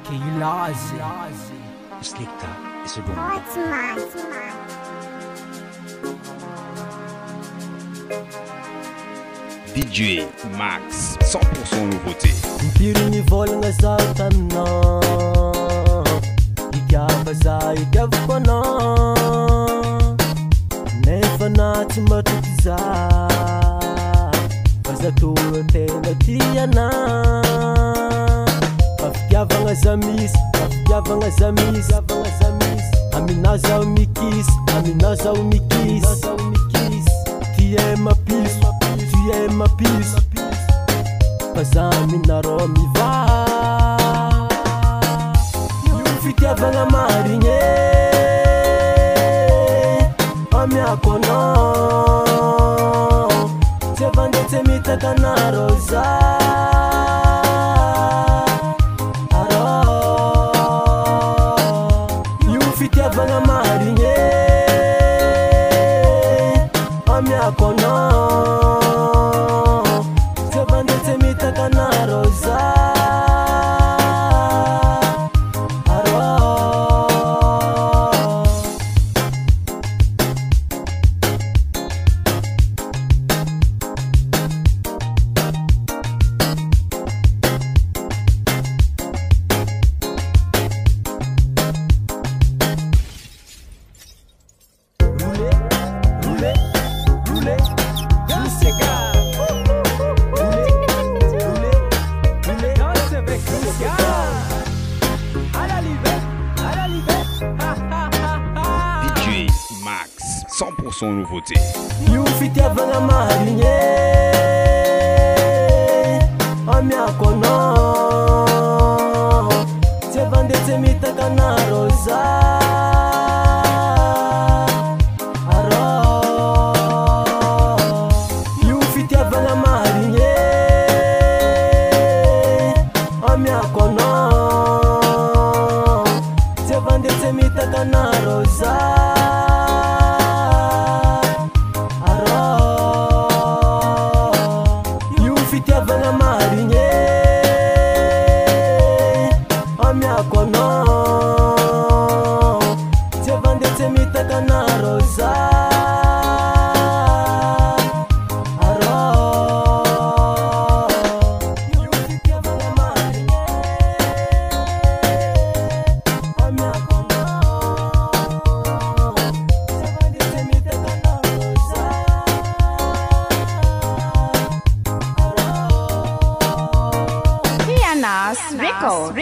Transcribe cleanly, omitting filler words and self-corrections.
KEYLAZY Slikta e secondo. DJ Max 100% nouveauté. Impiry volagna zaho taminao, itiava za itiavako anao, nefa na tsy matroky za fa za toa tena tiana. Fitiavagna za misy, fitiavagna za misy, aminao zaho mikisy, aminao zaho mikisy. Tu es ma puce, tu es ma puce, pazaminarô miva. Io fitiavagna marigny amiako anao, tsy avandry tsy mitaka anarô za. Io fitiavagna marigny amiako anao, tsy avandry tsy mitaka anarô za. DJ Max 100% nouveauté. Io fitiavagna marigny amiako anao, tsy avandry tsy mitaka anarô za. Io fitiavagna marigny amiako anao, tsy avandry tsy mitaka anarô za. Io fitiavagna marigny amiako anao, tsy avandry tsy mitaka anarô za. Io fitiavagna marigny amiako anao, tsy avandry tsy mitaka anarô za. Pianas Record.